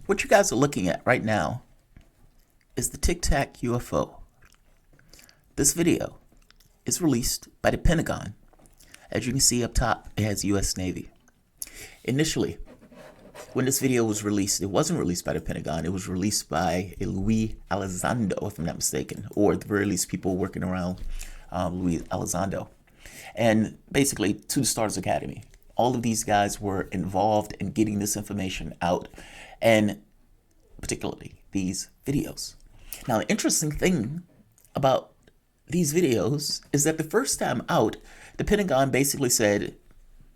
What you guys are looking at right now is the Tic Tac UFO. This video is released by the Pentagon. As you can see up top, it has US Navy. Initially, when this video was released, it wasn't released by the Pentagon. It was released by a Luis Elizondo, if I'm not mistaken, or at the very least people working around Luis Elizondo. And basically, to the Stars Academy. All of these guys were involved in getting this information out, and particularly these videos. Now, the interesting thing about these videos is that the first time out, the Pentagon basically said,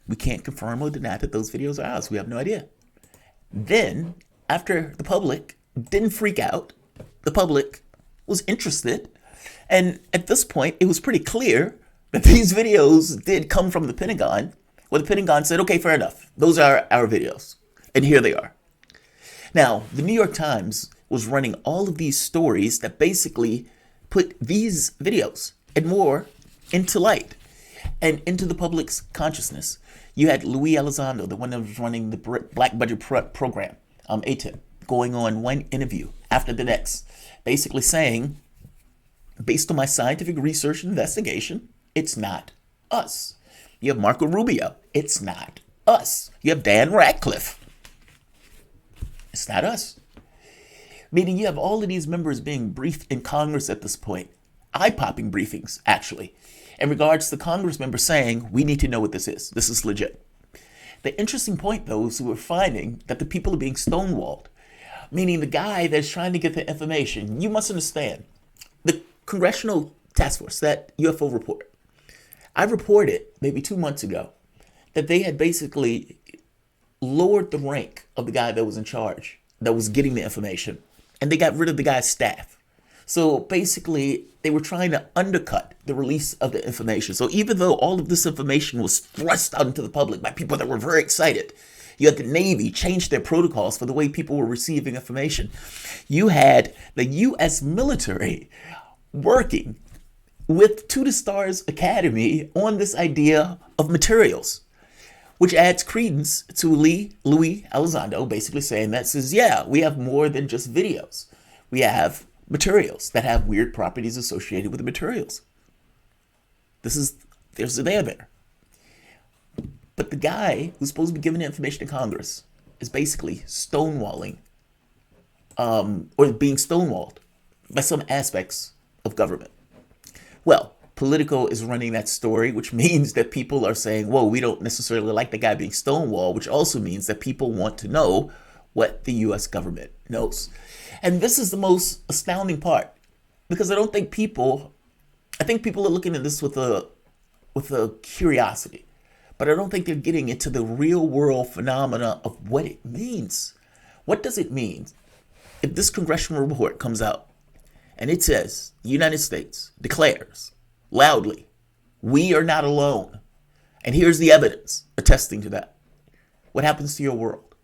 we can't confirm or deny that those videos are ours. We have no idea. Then, after the public didn't freak out, the public was interested. And at this point, it was pretty clear that these videos did come from the Pentagon. Well, the Pentagon said, okay, fair enough. Those are our videos. And here they are. Now, the New York Times was running all of these stories that basically put these videos and more into light and into the public's consciousness. You had Luis Elizondo, the one that was running the Black Budget program, ATIP, going on one interview after the next, basically saying, based on my scientific research and investigation, it's not us. You have Marco Rubio. It's not us. You have Dan Ratcliffe. It's not us. Meaning you have all of these members being briefed in Congress at this point. Eye-popping briefings, actually, in regards to Congress members saying, we need to know what this is. This is legit. The interesting point, though, is we're finding that the people are being stonewalled. Meaning the guy that's trying to get the information, you must understand, the Congressional Task Force, that UFO report, I reported maybe 2 months ago that they had basically lowered the rank of the guy that was in charge, that was getting the information, and they got rid of the guy's staff. So basically, they were trying to undercut the release of the information. So even though all of this information was thrust out into the public by people that were very excited, you had the Navy change their protocols for the way people were receiving information. You had the U.S. military working with To the Stars Academy on this idea of materials, which adds credence to Luis Elizondo basically saying that, says, yeah, we have more than just videos. We have materials that have weird properties associated with the materials. There's a there. But the guy who's supposed to be giving the information to Congress is basically stonewalling, or being stonewalled by some aspects of government. Well, Politico is running that story, which means that people are saying, whoa, we don't necessarily like the guy being stonewalled, which also means that people want to know what the U.S. government knows. And this is the most astounding part, because I think people are looking at this with a curiosity, but I don't think they're getting into the real world phenomena of what it means. What does it mean if this congressional report comes out and it says the United States declares loudly, we are not alone, and here's the evidence attesting to that? What happens to your world?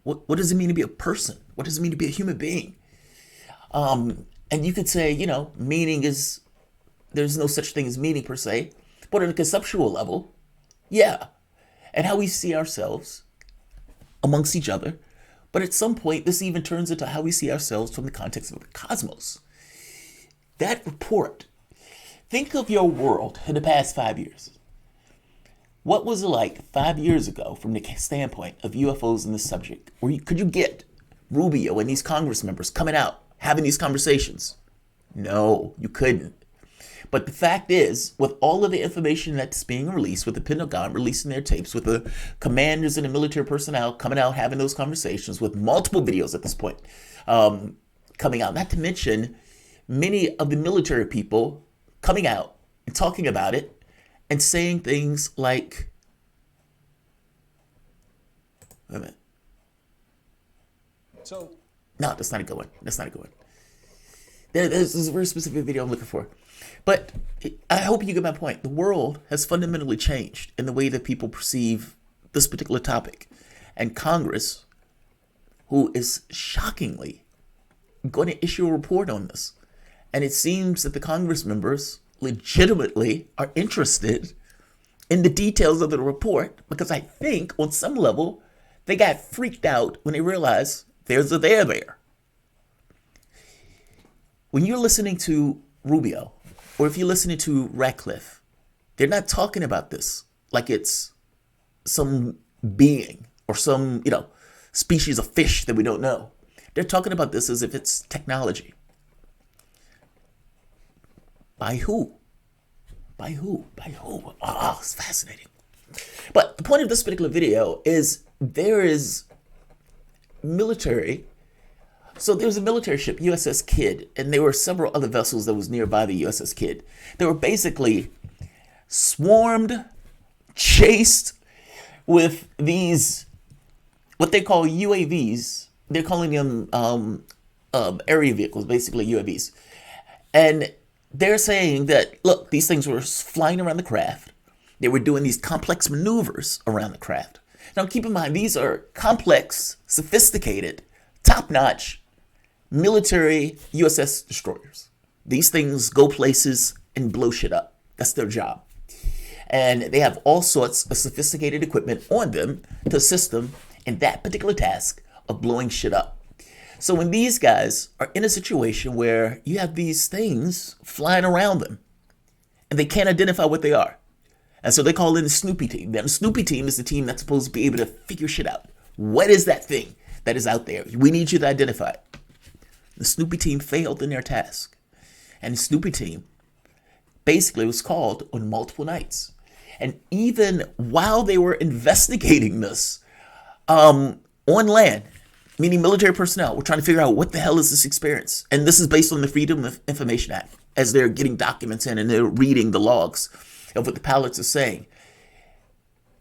What does it mean to be a person? What does it mean to be a human being? And you could say, meaning is, there's no such thing as meaning per se, but on a conceptual level, yeah. And how we see ourselves amongst each other. But at some point, this even turns into how we see ourselves from the context of the cosmos. That report, think of your world in the past 5 years. What was it like 5 years ago from the standpoint of UFOs in this subject? Could you get Rubio and these Congress members coming out, having these conversations? No, you couldn't. But the fact is, with all of the information that's being released, with the Pentagon releasing their tapes, with the commanders and the military personnel coming out, having those conversations, with multiple videos at this point coming out, not to mention many of the military people coming out and talking about it and saying things like, wait a minute. So, no, that's not a good one. There's a very specific video I'm looking for. But I hope you get my point. The world has fundamentally changed in the way that people perceive this particular topic. And Congress, who is shockingly going to issue a report on this. And it seems that the Congress members legitimately are interested in the details of the report, because I think on some level they got freaked out when they realized There's a there. When you're listening to Rubio, or if you're listening to Ratcliffe, they're not talking about this like it's some being or some, species of fish that we don't know. They're talking about this as if it's technology. By who? By who? By who? Oh, it's fascinating. But the point of this particular video is there is military. So there was a military ship, USS Kidd, and there were several other vessels that was nearby the USS Kidd. They were basically swarmed, chased with these, what they call UAVs. They're calling them area vehicles, basically UAVs. And they're saying that, look, these things were flying around the craft. They were doing these complex maneuvers around the craft. Now, keep in mind, these are complex, sophisticated, top-notch military USS destroyers. These things go places and blow shit up. That's their job. And they have all sorts of sophisticated equipment on them to assist them in that particular task of blowing shit up. So when these guys are in a situation where you have these things flying around them and they can't identify what they are, and so they call in the Snoopy team. Now, the Snoopy team is the team that's supposed to be able to figure shit out. What is that thing that is out there? We need you to identify it. The Snoopy team failed in their task. And the Snoopy team basically was called on multiple nights. And even while they were investigating this on land, meaning military personnel, were trying to figure out what the hell is this experience. And this is based on the Freedom of Information Act, as they're getting documents in and they're reading the logs of what the pilots are saying.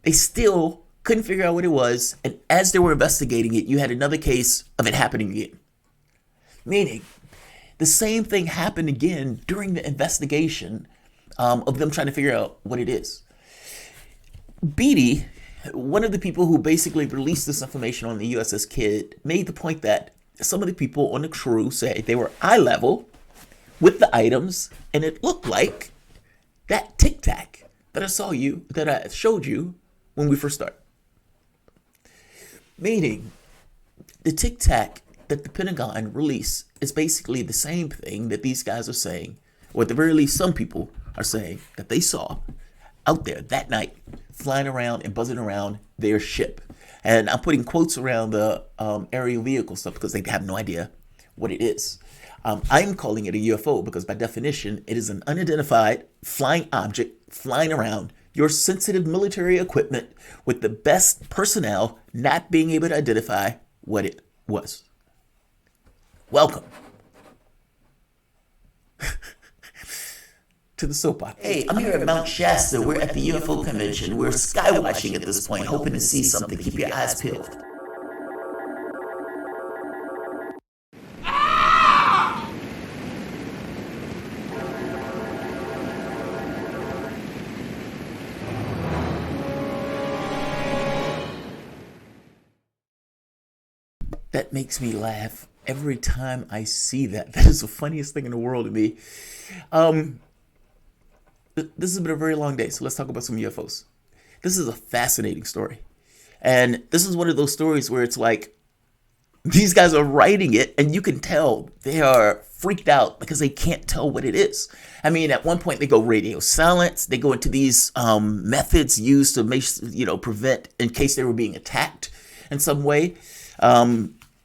They still couldn't figure out what it was. And as they were investigating it, you had another case of it happening again. Meaning, the same thing happened again during the investigation of them trying to figure out what it is. Beatty, one of the people who basically released this information on the USS Kidd, made the point that some of the people on the crew say they were eye level with the items, and it looked like that Tic Tac that I showed you when we first started. Meaning, the Tic Tac that the Pentagon released is basically the same thing that these guys are saying, or at the very least some people are saying, that they saw out there that night, flying around and buzzing around their ship. And I'm putting quotes around the aerial vehicle stuff because they have no idea what it is. I'm calling it a UFO because by definition, it is an unidentified flying object flying around your sensitive military equipment with the best personnel not being able to identify what it was. Welcome to the soapbox. Hey, I'm here at Mount Shasta. We're at the UFO convention. We're skywatching at this point, hoping to see something. Keep your eyes peeled. That makes me laugh every time I see that. That is the funniest thing in the world to me. This has been a very long day, so let's talk about some UFOs. This is a fascinating story. And this is one of those stories where it's like, these guys are writing it, and you can tell they are freaked out because they can't tell what it is. I mean, at one point they go radio silence. They go into these methods used to make, prevent in case they were being attacked in some way.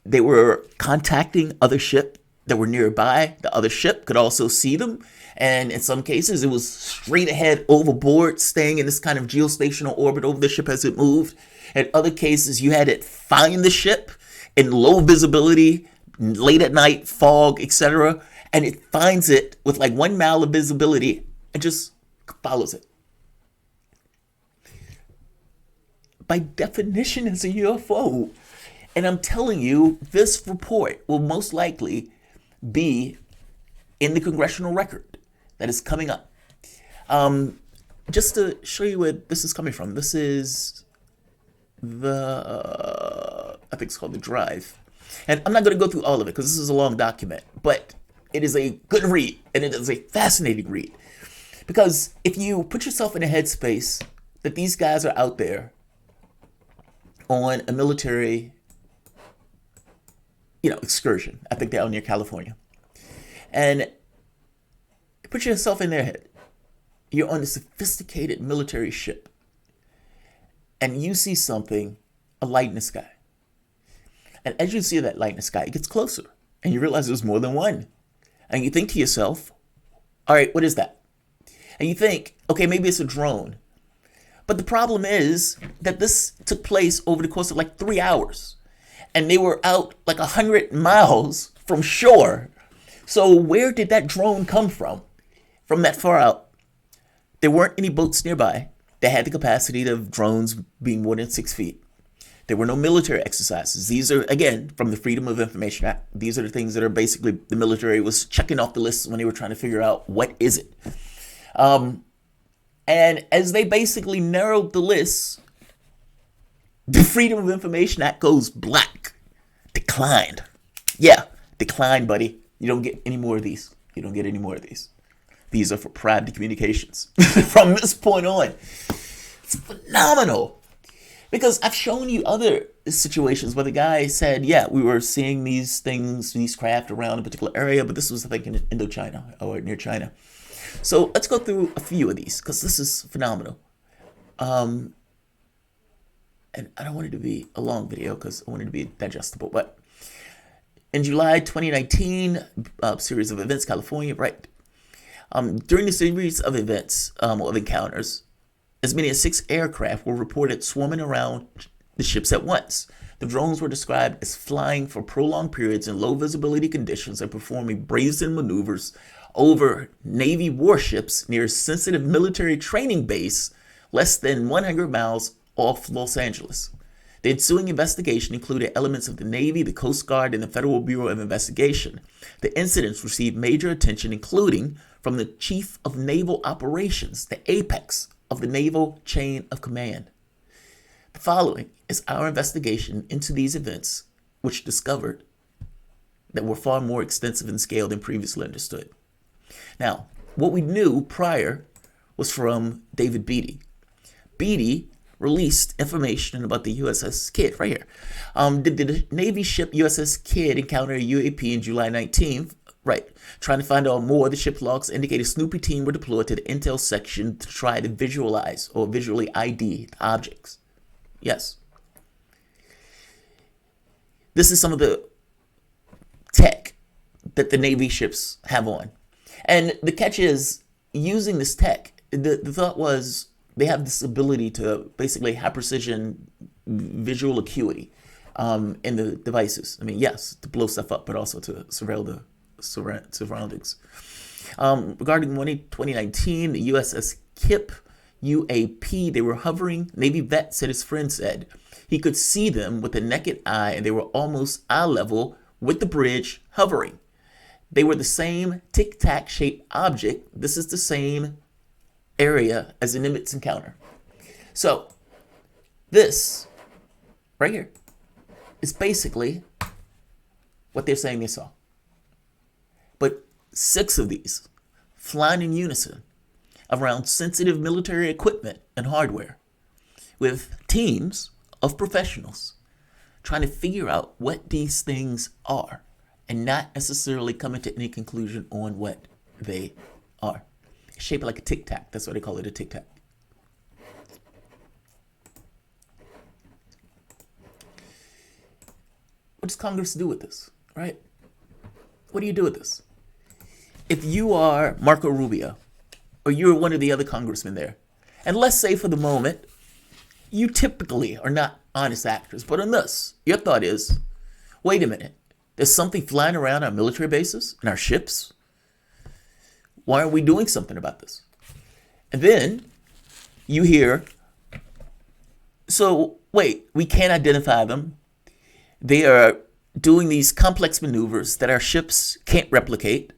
They were contacting other ship that were nearby. The other ship could also see them. And in some cases, it was straight ahead overboard, staying in this kind of geostationary orbit over the ship as it moved. In other cases, you had it find the ship in low visibility, late at night, fog, etc. And it finds it with like 1 mile of visibility and just follows it. By definition, it's a UFO. And I'm telling you, this report will most likely be in the Congressional record that is coming up. Just to show you where this is coming from, this is I think it's called the Drive. And I'm not going to go through all of it because this is a long document, but it is a good read, and it is a fascinating read. Because if you put yourself in a headspace that these guys are out there on a military excursion. I think they're out near California. And put yourself in their head. You're on a sophisticated military ship. And you see something, a light in the sky. And as you see that light in the sky, it gets closer. And you realize there's more than one. And you think to yourself, all right, what is that? And you think, okay, maybe it's a drone. But the problem is that this took place over the course of like 3 hours. And they were out like 100 miles from shore. So where did that drone come from? From that far out? There weren't any boats nearby that had the capacity of drones being more than 6 feet. There were no military exercises. These are, again, from the Freedom of Information Act. These are the things that are basically the military was checking off the list when they were trying to figure out what is it. And as they basically narrowed the list, the Freedom of Information Act goes black. Declined. Yeah, declined, buddy. You don't get any more of these. You don't get any more of these. These are for private communications. From this point on, it's phenomenal. Because I've shown you other situations where the guy said, yeah, we were seeing these things, these craft around a particular area, but this was, I think, in Indochina or near China. So let's go through a few of these because this is phenomenal. And I don't want it to be a long video because I want it to be digestible. But in July 2019, series of events, California, right? During the series of events, of encounters, as many as 6 aircraft were reported swarming around the ships at once. The drones were described as flying for prolonged periods in low visibility conditions and performing brazen maneuvers over Navy warships near a sensitive military training base less than 100 miles off Los Angeles. The ensuing investigation included elements of the Navy, the Coast Guard, and the Federal Bureau of Investigation. The incidents received major attention, including from the Chief of Naval Operations, the apex of the naval chain of command. The following is our investigation into these events, which discovered that were far more extensive in scale than previously understood. Now, what we knew prior was from David Beatty. Beatty released information about the USS Kidd right here. Did the Navy ship USS Kidd encounter a UAP in July 19th? Right. Trying to find out more, the ship logs indicate a Snoopy team were deployed to the intel section to try to visualize or visually ID the objects. Yes. This is some of the tech that the Navy ships have on. And the catch is, using this tech, the thought was they have this ability to basically have precision visual acuity in the devices. I mean, yes, to blow stuff up, but also to surveil the surroundings. Regarding 2019, the USS Kidd UAP, they were hovering. Navy vet said his friend said he could see them with the naked eye and they were almost eye level with the bridge hovering. They were the same tic-tac shaped object. This is the same area as the Nimitz encounter. So this right here is basically what they're saying they saw. But 6 of these flying in unison around sensitive military equipment and hardware with teams of professionals trying to figure out what these things are and not necessarily coming to any conclusion on what they are. Shaped like a tic-tac. That's why they call it a tic-tac. What does Congress do with this, right? What do you do with this? If you are Marco Rubio, or you're one of the other congressmen there, and let's say for the moment, you typically are not honest actors, but on this, your thought is, wait a minute, there's something flying around our military bases and our ships. Why aren't we doing something about this? And then you hear, so wait, we can't identify them. They are doing these complex maneuvers that our ships can't replicate.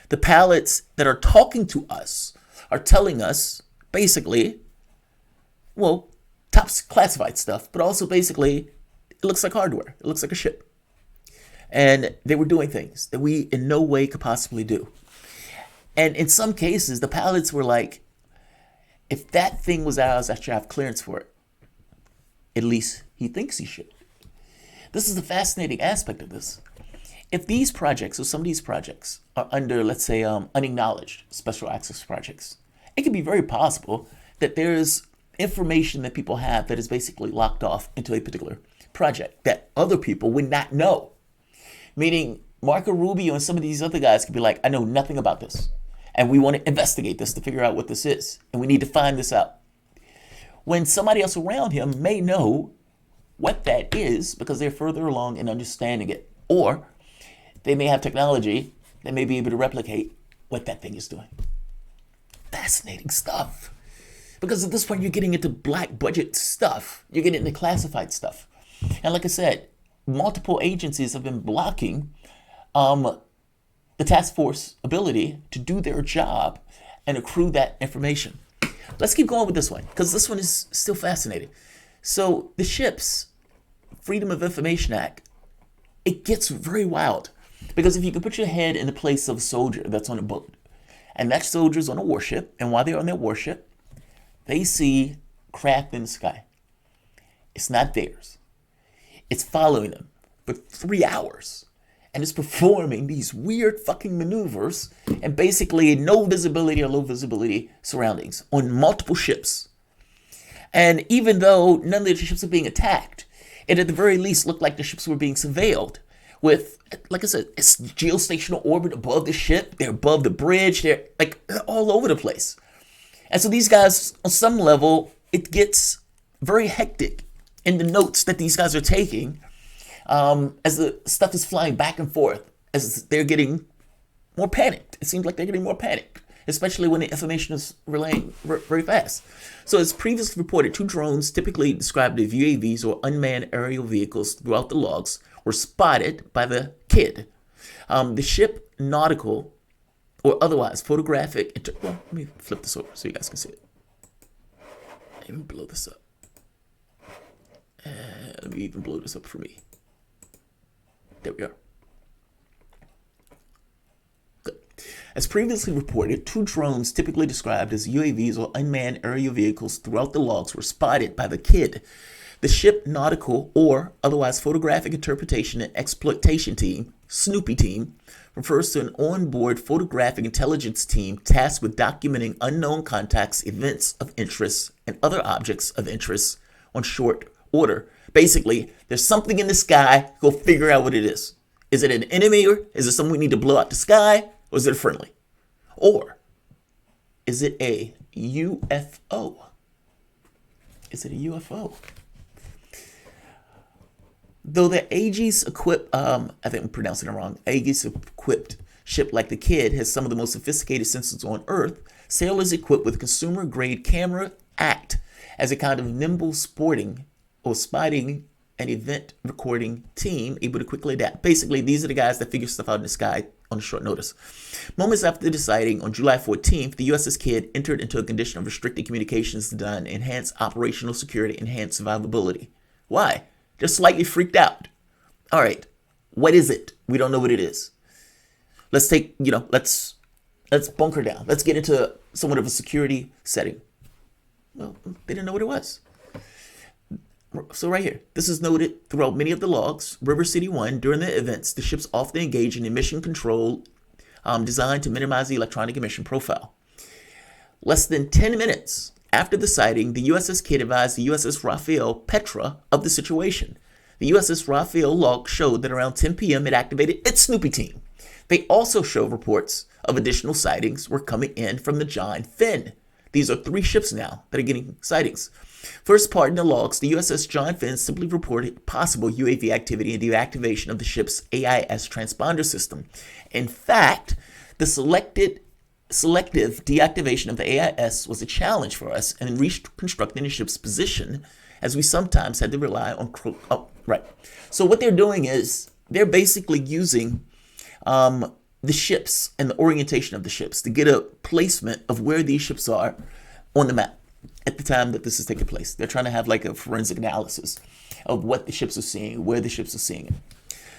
The pilots that are talking to us are telling us basically, well, top classified stuff, but also basically it looks like hardware. It looks like a ship. And they were doing things that we in no way could possibly do. And in some cases, the pilots were like, if that thing was ours, I should have clearance for it. At least he thinks he should. This is the fascinating aspect of this. If these projects, or some of these projects, are under, let's say, unacknowledged special access projects, it could be very possible that there's information that people have that is basically locked off into a particular project that other people would not know. Meaning, Marco Rubio and some of these other guys could be like, I know nothing about this, and we want to investigate this to figure out what this is, and we need to find this out. When somebody else around him may know what that is because they're further along in understanding it, or they may have technology that may be able to replicate what that thing is doing. Fascinating stuff. Because at this point, you're getting into black budget stuff. You're getting into classified stuff. And like I said, multiple agencies have been blocking the task force ability to do their job and accrue that information. Let's keep going with this one, because this one is still fascinating. So the ship's Freedom of Information Act, it gets very wild. Because if you can put your head in the place of a soldier that's on a boat, and that soldier's on a warship, and while they're on their warship, they see craft in the sky. It's not theirs. It's following them for 3 hours. And it's performing these weird fucking maneuvers and basically no visibility or low visibility surroundings on multiple ships. And even though none of the ships are being attacked, it at the very least looked like the ships were being surveilled with, like I said, it's geostationary orbit above the ship. They're above the bridge. They're like all over the place. And so these guys, on some level, it gets very hectic in the notes that these guys are taking as the stuff is flying back and forth, as they're getting more panicked. It seems like they're getting more panicked, especially when the information is relaying very fast. So as previously reported, 2 drones, typically described as UAVs or unmanned aerial vehicles throughout the logs, were spotted by the Kidd. The ship nautical or otherwise photographic, well, let me flip this over so you guys can see it. Let me blow this up. Let me even blow this up for me. There we are. Good. As previously reported, 2 drones typically described as UAVs or unmanned aerial vehicles throughout the logs were spotted by the Kidd. The ship nautical or otherwise photographic interpretation and exploitation team, Snoopy team, refers to an onboard photographic intelligence team tasked with documenting unknown contacts, events of interest, and other objects of interest on short order. Basically, there's something in the sky, go figure out what it is. Is it an enemy, or is it something we need to blow out the sky, or is it friendly? Or is it a UFO? Is it a UFO? Though the Aegis equipped, I think I'm pronouncing it wrong, Aegis equipped ship like the Kidd has some of the most sophisticated sensors on Earth, sailors equipped with consumer grade camera act as a kind of nimble sporting or spotting an event recording team able to quickly adapt. Basically, these are the guys that figure stuff out in the sky on a short notice. Moments after deciding on July 14th, the USS Kidd entered into a condition of restricted communications designed to enhance operational security, enhance survivability. Why? They're slightly freaked out. All right, what is it? We don't know what it is. Let's take, let's bunker down. Let's get into somewhat of a security setting. Well, they didn't know what it was. So right here, this is noted throughout many of the logs. River City 1, during the events, the ships often engage in emission control designed to minimize the electronic emission profile. Less than 10 minutes after the sighting, the USS Kidd advised the USS Rafael Petra of the situation. The USS Rafael log showed that around 10 p.m. it activated its Snoopy team. They also show reports of additional sightings were coming in from the John Finn. These are 3 ships now that are getting sightings. First part in the logs, the USS John Finn simply reported possible UAV activity and deactivation of the ship's AIS transponder system. In fact, the selective deactivation of the AIS was a challenge for us in reconstructing the ship's position, as we sometimes had to rely on So what they're doing is they're basically using the ships and the orientation of the ships to get a placement of where these ships are on the map at the time that this is taking place. They're trying to have like a forensic analysis of what the ships are seeing, where the ships are seeing it.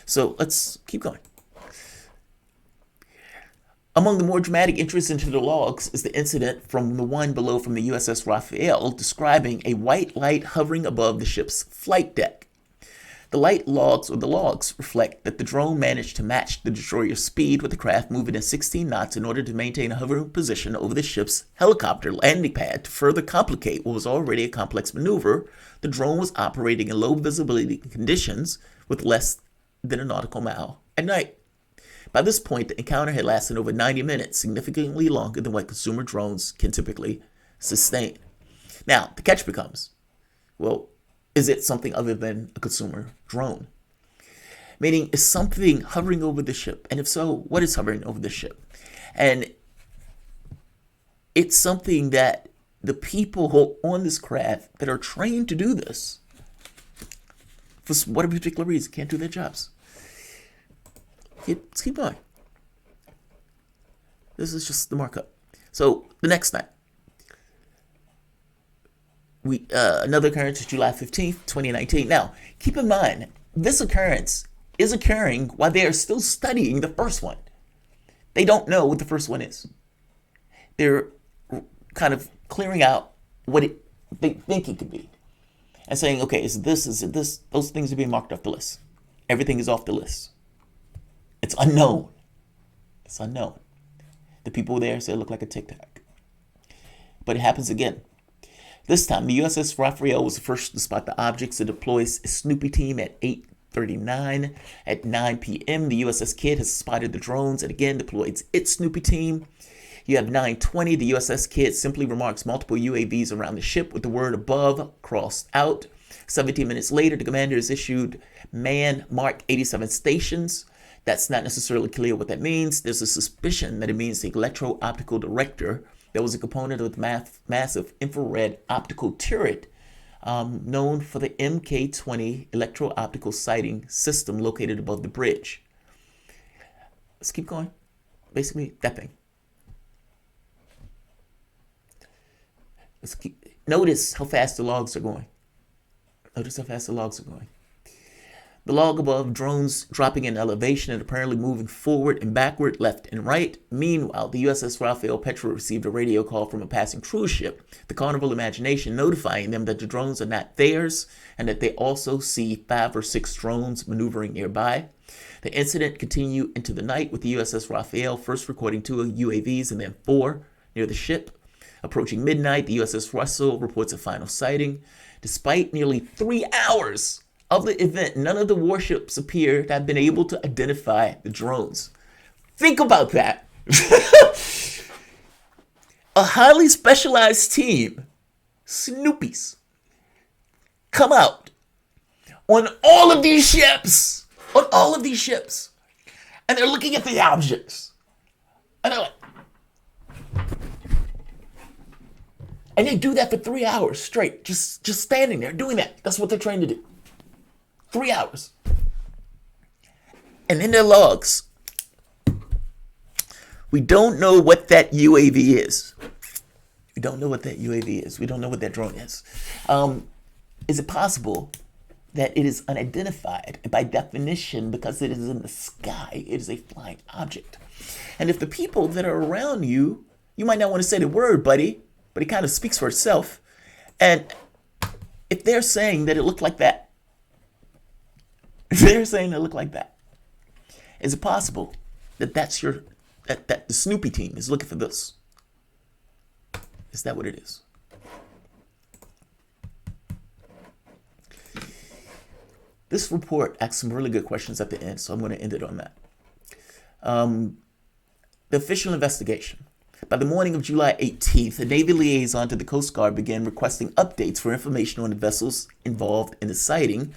So let's keep going. Among the more dramatic entries into the logs is the incident from the one below from the USS Rafael describing a white light hovering above the ship's flight deck. The logs reflect that the drone managed to match the destroyer's speed with the craft moving at 16 knots in order to maintain a hovering position over the ship's helicopter landing pad. To further complicate what was already a complex maneuver, the drone was operating in low visibility conditions with less than a nautical mile at night. By this point, the encounter had lasted over 90 minutes, significantly longer than what consumer drones can typically sustain. Now, the catch becomes, well, is it something other than a consumer drone? Meaning, is something hovering over the ship? And if so, what is hovering over the ship? And it's something that the people who are on this craft that are trained to do this, for whatever particular reason, can't do their jobs. Let's keep going. This is just the markup. So the next night, another occurrence is July 15th, 2019. Now, keep in mind, this occurrence is occurring while they are still studying the first one. They don't know what the first one is. They're kind of clearing out what they think it could be. And saying, okay, is it this? Those things are being marked off the list. Everything is off the list. It's unknown. It's unknown. The people there say it looked like a Tic Tac. But it happens again. This time, the USS Raphael was the first to spot the objects and deploys a Snoopy team at 8:39. At 9 p.m., the USS Kidd has spotted the drones and again deploys its Snoopy team. You have 9:20. The USS Kidd simply remarks multiple UAVs around the ship with the word above crossed out. 17 minutes later, the commander has issued man Mark 87 stations. That's not necessarily clear what that means. There's a suspicion that it means the electro-optical director that was a component of the massive infrared optical turret known for the MK-20 electro-optical sighting system located above the bridge. Let's keep going. Basically, that thing. Notice how fast the logs are going. Notice how fast the logs are going. The log above, drones dropping in elevation and apparently moving forward and backward, left and right. Meanwhile, the USS Raphael Petrel received a radio call from a passing cruise ship, the Carnival Imagination, notifying them that the drones are not theirs and that they also see 5 or 6 drones maneuvering nearby. The incident continued into the night with the USS Raphael first recording 2 UAVs and then 4 near the ship. Approaching midnight, the USS Russell reports a final sighting. Despite nearly 3 hours of the event, none of the warships appear to have been able to identify the drones. Think about that. A highly specialized team, Snoopies, come out on all of these ships, and they're looking at the objects, and they're like, and they do that for 3 hours straight, just standing there doing that. That's what they're trained to do. 3 hours. And in their logs, we don't know what that UAV is. We don't know what that UAV is. We don't know what that drone is. Is it possible that it is unidentified? And by definition, because it is in the sky, it is a flying object. And if the people that are around you, you might not want to say the word, buddy, but it kind of speaks for itself. And if they're saying that it looked like that, is it possible that that the Snoopy team is looking for this? Is that what it is? This report asks some really good questions at the end, so I'm going to end it on that. The official investigation. By the morning of July 18th, a Navy liaison to the Coast Guard began requesting updates for information on the vessels involved in the sighting,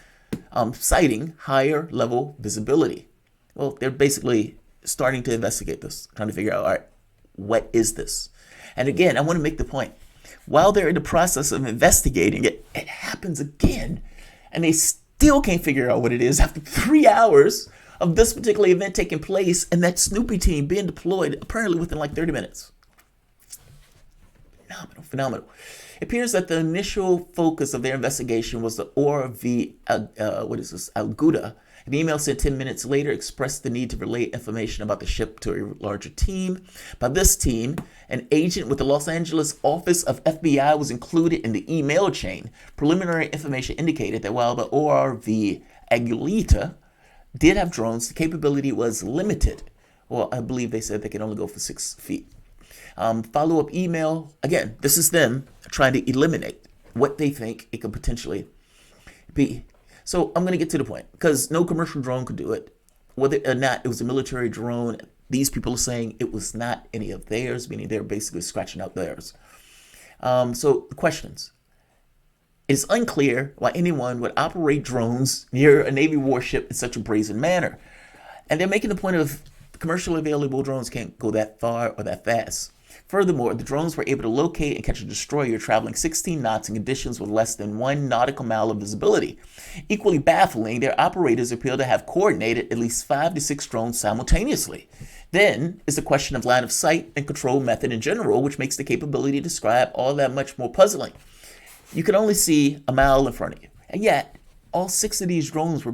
citing higher level visibility. Well, they're basically starting to investigate this, trying to figure out, all right, what is this? And again, I want to make the point. While they're in the process of investigating it, it happens again, and they still can't figure out what it is after 3 hours of this particular event taking place and that Snoopy team being deployed apparently within like 30 minutes. Phenomenal. It appears that the initial focus of their investigation was the ORV, Alguda. An email sent 10 minutes later expressed the need to relay information about the ship to a larger team. By this team, an agent with the Los Angeles office of FBI was included in the email chain. Preliminary information indicated that while the ORV Aguilita did have drones. The capability was limited. Well, I believe they said they could only go for 6 feet. Follow-up email. Again, this is them trying to eliminate what they think it could potentially be. So I'm going to get to the point, because no commercial drone could do it. Whether or not it was a military drone, these people are saying it was not any of theirs, meaning they're basically scratching out theirs. So the questions. It's unclear why anyone would operate drones near a Navy warship in such a brazen manner. And they're making the point of commercially available drones can't go that far or that fast. Furthermore, the drones were able to locate and catch a destroyer traveling 16 knots in conditions with less than 1 nautical mile of visibility. Equally baffling, their operators appear to have coordinated at least 5 to 6 drones simultaneously. Then is the question of line of sight and control method in general, which makes the capability described all that much more puzzling. You can only see a mile in front of you, and yet all 6 of these drones were